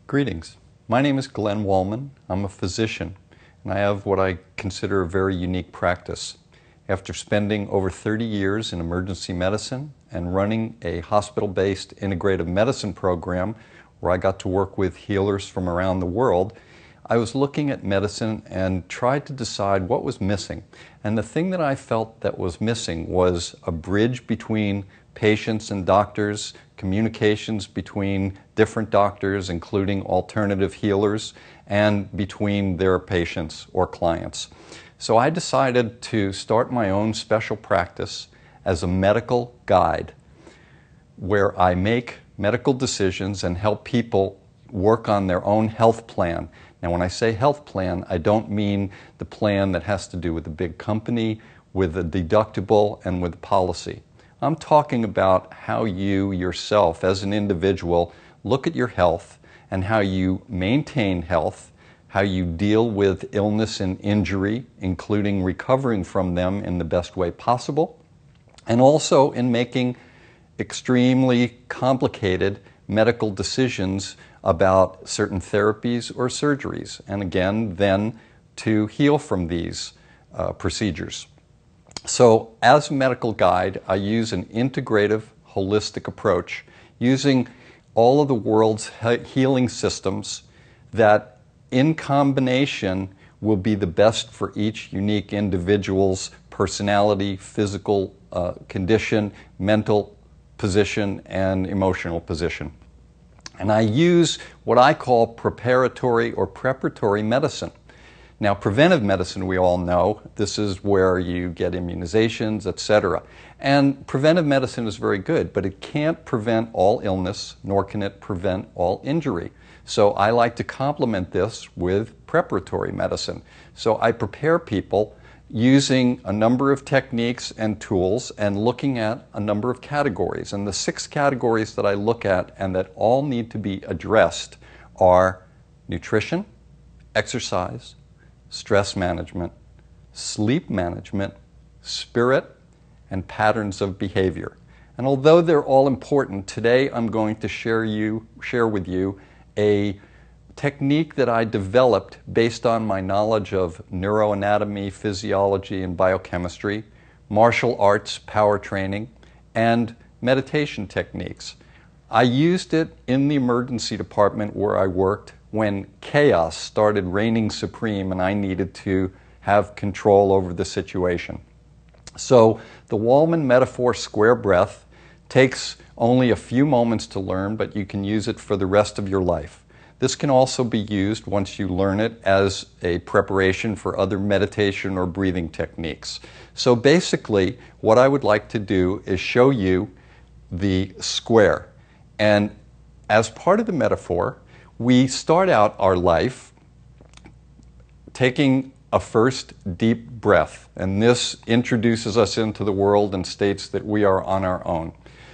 Greetings. My name is Glenn Wollman. I'm a physician, and I have what I consider a very unique practice. After spending over 30 years in emergency medicine and running a hospital-based integrative medicine program where I got to work with healers from around the world, I was looking at medicine and tried to decide what was missing. And the thing that I felt that was missing was a bridge between patients and doctors, communications between different doctors, including alternative healers, and between their patients or clients. So I decided to start my own special practice as a medical guide, where I make medical decisions and help people work on their own health plan. Now, when I say health plan, I don't mean the plan that has to do with a big company, with a deductible, and with policy. I'm talking about how you yourself, as an individual, look at your health and how you maintain health, how you deal with illness and injury, including recovering from them in the best way possible, and also in making extremely complicated medical decisions about certain therapies or surgeries, and again, then to heal from these procedures. So as a medical guide, I use an integrative, holistic approach using all of the world's healing systems that in combination will be the best for each unique individual's personality, physical condition, mental position, and emotional position. And I use what I call preparatory or preparatory medicine. Now, preventive medicine, we all know, this is where you get immunizations, etc. And preventive medicine is very good, but it can't prevent all illness, nor can it prevent all injury. So I like to complement this with preparatory medicine. So I prepare people using a number of techniques and tools and looking at a number of categories. And the 6 categories that I look at and that all need to be addressed are nutrition, exercise, stress management, sleep management, spirit, and patterns of behavior. And although they're all important, today I'm going to share with you a technique that I developed based on my knowledge of neuroanatomy, physiology, and biochemistry, martial arts, power training, and meditation techniques. I used it in the emergency department where I worked when chaos started reigning supreme and I needed to have control over the situation. So the Wollman metaphor square breath takes only a few moments to learn, but you can use it for the rest of your life. This can also be used, once you learn it, as a preparation for other meditation or breathing techniques. So basically, what I would like to do is show you the square. And as part of the metaphor, we start out our life taking a first deep breath, and this introduces us into the world and states that we are on our own.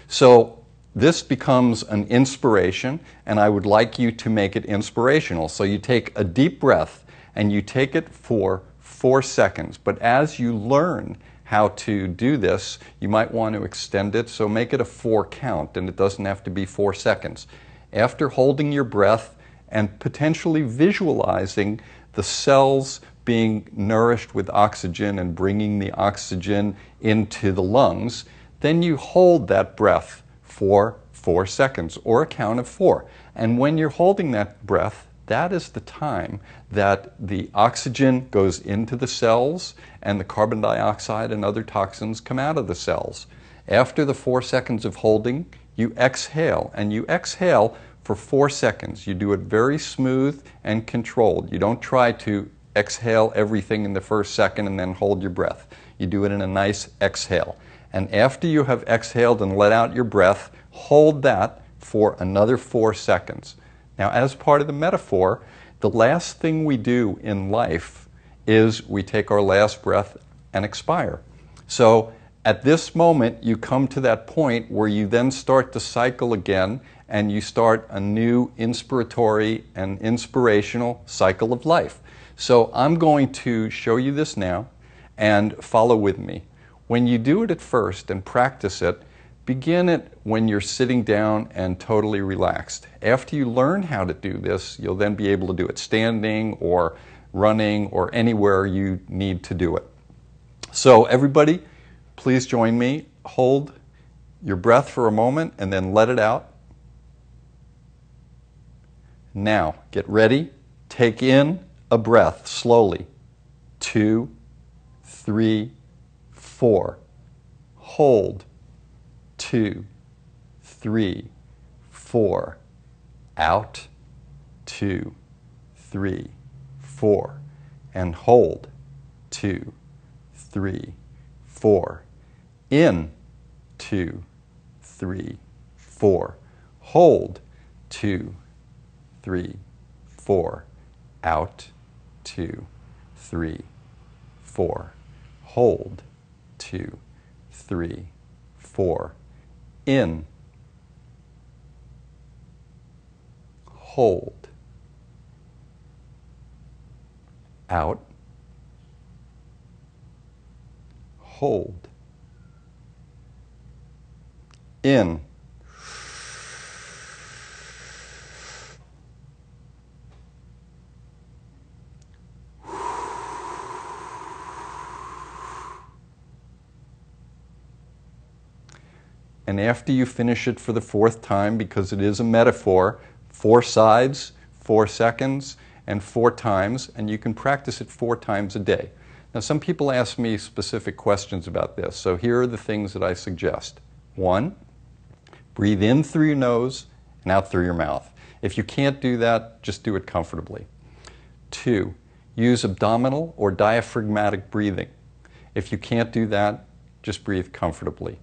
So this becomes an inspiration, and I would like you to make it inspirational. So you take a deep breath and you take it for 4 seconds, but as you learn how to do this, you might want to extend it, so make it a 4 count, and it doesn't have to be 4 seconds. After holding your breath and potentially visualizing the cells being nourished with oxygen and bringing the oxygen into the lungs, then you hold that breath for 4 seconds, or a count of 4. And when you're holding that breath, that is the time that the oxygen goes into the cells and the carbon dioxide and other toxins come out of the cells. After the 4 seconds of holding, you exhale, and you exhale for 4 seconds. You do it very smooth and controlled. You don't try to exhale everything in the first second and then hold your breath. You do it in a nice exhale. And after you have exhaled and let out your breath, hold that for another 4 seconds. Now, as part of the metaphor, the last thing we do in life is we take our last breath and expire. So at this moment, you come to that point where you then start to cycle again, and you start a new inspiratory and inspirational cycle of life. So I'm going to show you this now, and follow with me. When you do it at first and practice it, Begin it when you're sitting down and totally relaxed. After you learn how to do this, you'll then be able to do it standing or running or anywhere you need to do it. So everybody, please join me. Hold your breath for a moment and then let it out. Now, get ready. Take in a breath slowly. 2, 3, 4. Hold. 2, 3, 4. Out. 2, 3, 4. And hold. 2, 3, 4. In. 2, 3, 4. Hold. 2, 3, 4. Out. 2, 3, 4. Hold. 2, 3, 4. In. Hold. Out. Hold. In. And after you finish it for the 4th time, because it is a metaphor, 4 sides, 4 seconds, and 4 times, and you can practice it 4 times a day. Now, some people ask me specific questions about this, so here are the things that I suggest. 1, breathe in through your nose and out through your mouth. If you can't do that, just do it comfortably. 2, use abdominal or diaphragmatic breathing. If you can't do that, just breathe comfortably.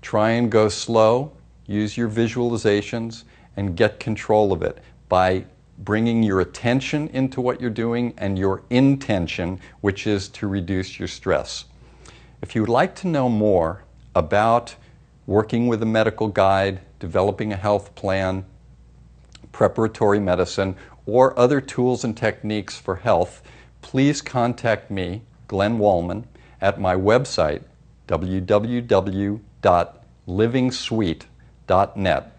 Try and go slow, use your visualizations, and get control of it by bringing your attention into what you're doing and your intention, which is to reduce your stress. If you would like to know more about working with a medical guide, developing a health plan, preparatory medicine, or other tools and techniques for health, please contact me, Glenn Wollman, at my website, www.livingsweet.net.